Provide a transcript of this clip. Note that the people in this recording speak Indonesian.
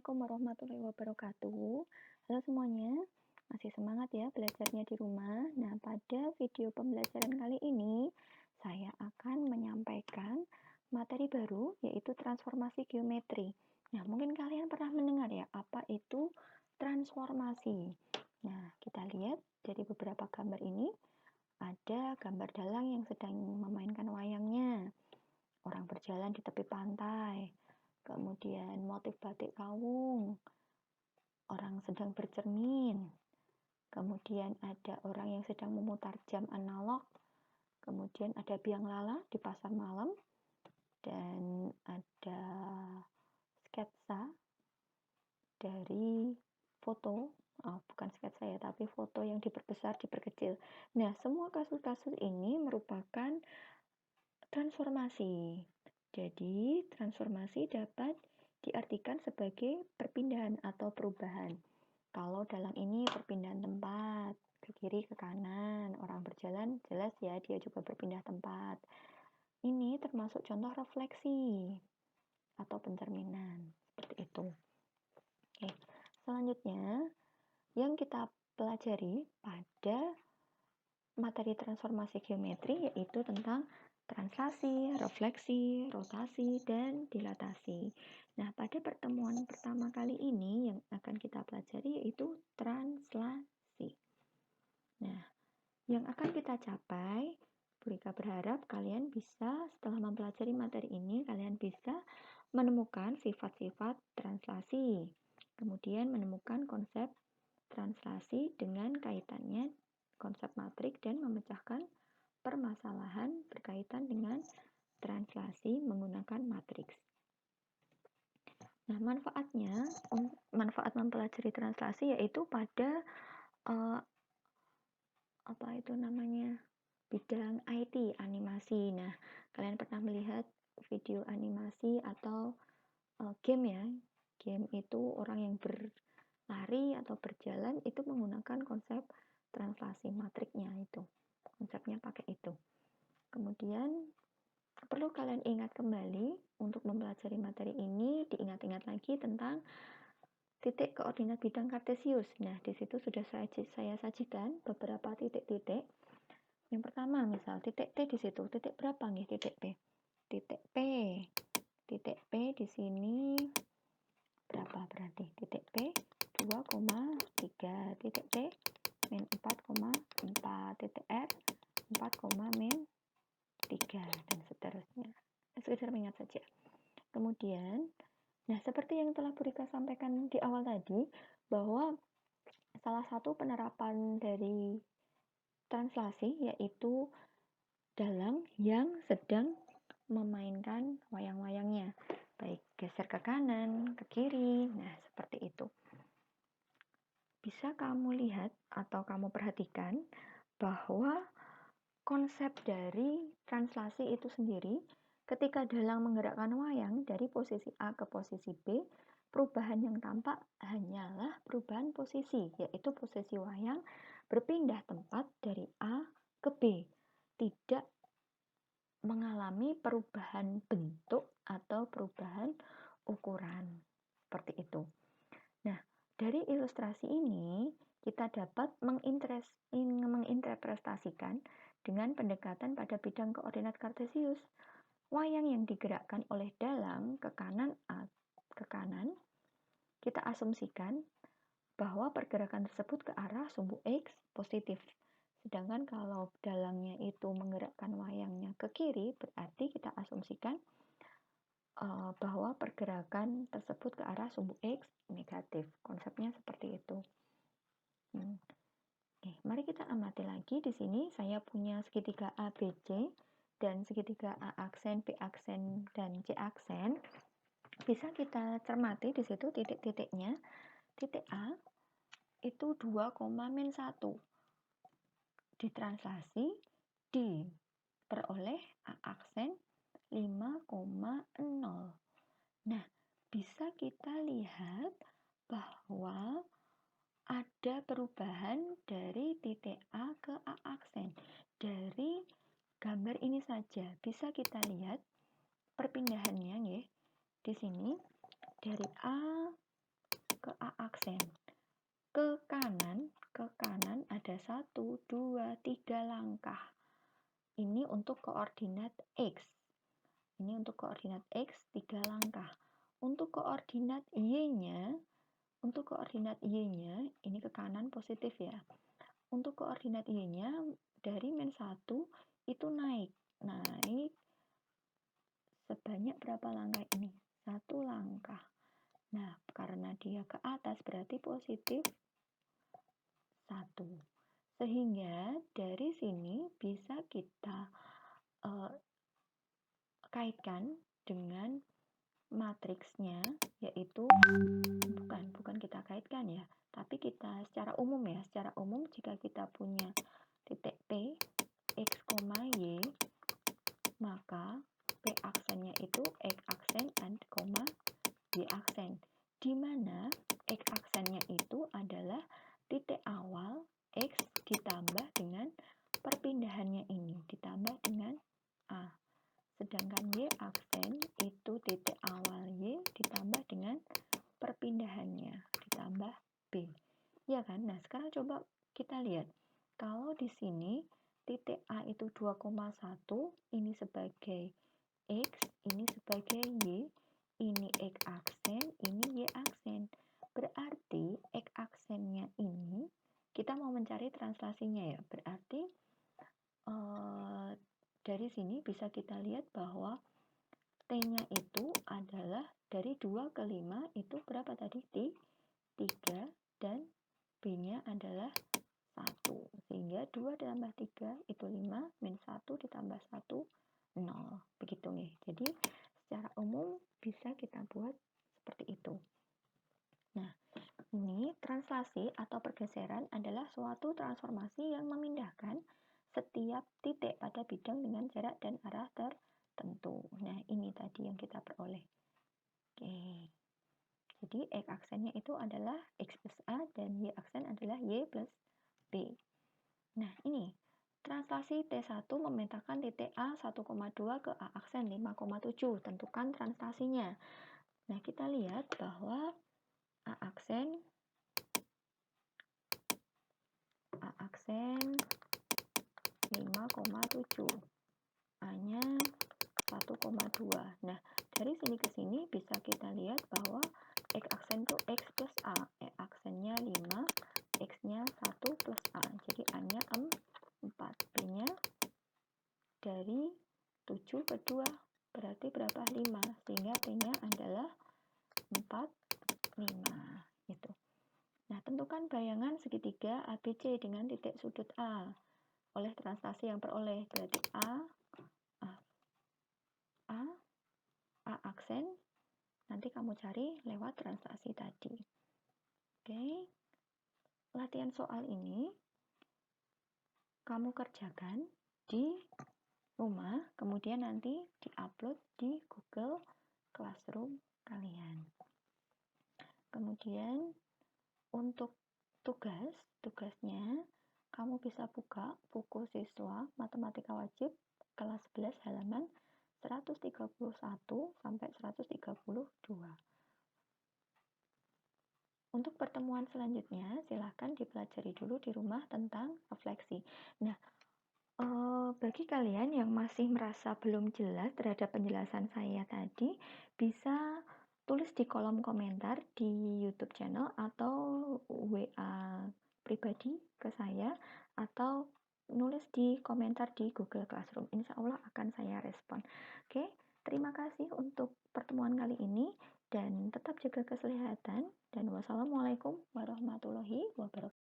Assalamualaikum warahmatullahi wabarakatuh. Halo semuanya, masih semangat ya belajarnya di rumah. Nah, pada video pembelajaran kali ini, saya akan menyampaikan materi baru, yaitu transformasi geometri. Nah, mungkin kalian pernah mendengar ya, apa itu transformasi. Nah, kita lihat dari beberapa gambar ini, ada gambar dalang yang sedang memainkan wayangnya, orang berjalan di tepi pantai, kemudian motif batik kawung, orang sedang bercermin, kemudian ada orang yang sedang memutar jam analog, kemudian ada biang lala di pasar malam, dan ada sketsa dari foto, bukan sketsa ya, tapi foto yang diperbesar, diperkecil. Nah, semua kasus-kasus ini merupakan transformasi. Jadi, transformasi dapat diartikan sebagai perpindahan atau perubahan. Kalau dalam ini perpindahan tempat, ke kiri ke kanan, orang berjalan jelas ya dia juga berpindah tempat. Ini termasuk contoh refleksi atau pencerminan, seperti itu. Oke, selanjutnya yang kita pelajari pada materi transformasi geometri yaitu tentang translasi, refleksi, rotasi, dan dilatasi. Nah, pada pertemuan pertama kali ini yang akan kita pelajari yaitu translasi. Nah, yang akan kita capai, Bu Rika berharap kalian bisa, setelah mempelajari materi ini, kalian bisa menemukan sifat-sifat translasi. Kemudian menemukan konsep translasi dengan kaitannya konsep matrik dan memecahkan permasalahan berkaitan dengan translasi menggunakan matriks. Nah, manfaat mempelajari translasi yaitu pada bidang IT, animasi. Nah, kalian pernah melihat video animasi atau game ya? Game itu orang yang berlari atau berjalan itu menggunakan konsep translasi matriknya itu. Konsepnya pakai itu. Kemudian perlu kalian ingat kembali untuk mempelajari materi ini, diingat-ingat lagi tentang titik koordinat bidang kartesius. Nah, di situ sudah saya sajikan beberapa titik-titik. Yang pertama, misal titik T di situ, titik berapa nih titik P? Titik P. Titik P di sini berapa berarti? Titik P 2,3, titik T min 4,4, titik R 4, min 3 dan seterusnya. Sekedar mengingat saja. Kemudian, nah seperti yang telah Bu Rika sampaikan di awal tadi, bahwa salah satu penerapan dari translasi yaitu dalang yang sedang memainkan wayang-wayangnya, baik geser ke kanan, ke kiri, nah seperti itu. Bisa kamu lihat atau kamu perhatikan bahwa konsep dari translasi itu sendiri, ketika dalang menggerakkan wayang dari posisi A ke posisi B, perubahan yang tampak hanyalah perubahan posisi, yaitu posisi wayang berpindah tempat dari A ke B, tidak mengalami perubahan bentuk atau perubahan ukuran, seperti itu. Nah, dari ilustrasi ini kita dapat menginterpretasikan dengan pendekatan pada bidang koordinat kartesius. Wayang yang digerakkan oleh dalang ke kanan, kita asumsikan bahwa pergerakan tersebut ke arah sumbu X positif. Sedangkan kalau dalangnya itu menggerakkan wayangnya ke kiri, berarti kita asumsikan bahwa pergerakan tersebut ke arah sumbu X negatif. Konsepnya seperti itu. Oke, mari kita amati lagi. Di sini saya punya segitiga ABC dan segitiga A aksen, B aksen, dan C aksen. Bisa kita cermati di situ titik-titiknya. Titik A itu 2,-1. Ditranslasi diperoleh A aksen 5,0. Nah, bisa kita lihat bahwa ada perubahan dari titik A ke A aksen. Dari gambar ini saja bisa kita lihat perpindahannya ya. Di sini dari A aksen. Ke kanan ada 1, 2, 3 langkah. Ini untuk koordinat X. Ini untuk koordinat X 3 langkah. Untuk koordinat Y-nya, ini ke kanan positif ya. Untuk koordinat Y-nya dari min 1 itu naik sebanyak berapa langkah ini? 1 langkah. Nah, karena dia ke atas berarti positif 1. Sehingga dari sini bisa kita kaitkan dengan matriksnya, yaitu bukan kita kaitkan ya, tapi kita secara umum jika kita punya titik P, X, Y, maka P aksennya itu X aksen and Y aksen, di mana X aksennya itu adalah titik awal X ditambah dengan perpindahannya ini, ditambah dengan A. Sedangkan Y aksen itu titik awal Y ditambah dengan perpindahannya, ditambah B. Ya kan? Nah, sekarang coba kita lihat. Kalau di sini titik A itu 2,1, ini sebagai X, ini sebagai Y, ini X aksen, ini Y aksen. Berarti X aksennya ini, kita mau mencari translasinya ya. Berarti dari sini bisa kita lihat bahwa T-nya itu adalah dari 2 ke 5 itu berapa tadi? 3, dan B-nya adalah 1. Sehingga 2 ditambah 3 itu 5, min 1 ditambah 1, 0. Begitu nih. Jadi secara umum bisa kita buat seperti itu. Nah, ini translasi atau pergeseran adalah suatu transformasi yang memindahkan setiap titik pada bidang dengan jarak dan arah tertentu. Nah, ini tadi yang kita peroleh. Oke. Jadi X aksennya itu adalah X plus A dan Y aksen adalah Y plus B. Nah, ini translasi T1 memetakan titik A 1,2 ke A aksen 5,7. Tentukan translasinya. Nah, kita lihat bahwa A aksen 5,7, A-nya 1,2. Nah, dari sini ke sini bisa kita lihat bahwa X aksen itu X plus A. Aksennya 5, X-nya 1 plus A. Jadi A-nya 4. B-nya dari 7 ke 2. Berarti berapa? 5. Sehingga T-nya adalah 4, 5. Gitu. Nah, tentukan bayangan segitiga ABC dengan titik sudut A oleh translasi yang peroleh. Berarti A aksen, nanti kamu cari lewat translasi tadi. Oke. Latihan soal ini kamu kerjakan di rumah, kemudian nanti diupload di Google Classroom kalian. Kemudian untuk tugasnya kamu bisa buka buku siswa matematika wajib kelas 11 halaman 131 sampai 132. Untuk pertemuan selanjutnya silahkan dipelajari dulu di rumah tentang refleksi. Nah, bagi kalian yang masih merasa belum jelas terhadap penjelasan saya tadi, bisa tulis di kolom komentar di YouTube channel atau WA pribadi ke saya, atau nulis di komentar di Google Classroom. Insya Allah akan saya respon. Oke, terima kasih untuk pertemuan kali ini dan tetap jaga kesehatan, dan wassalamualaikum warahmatullahi wabarakatuh.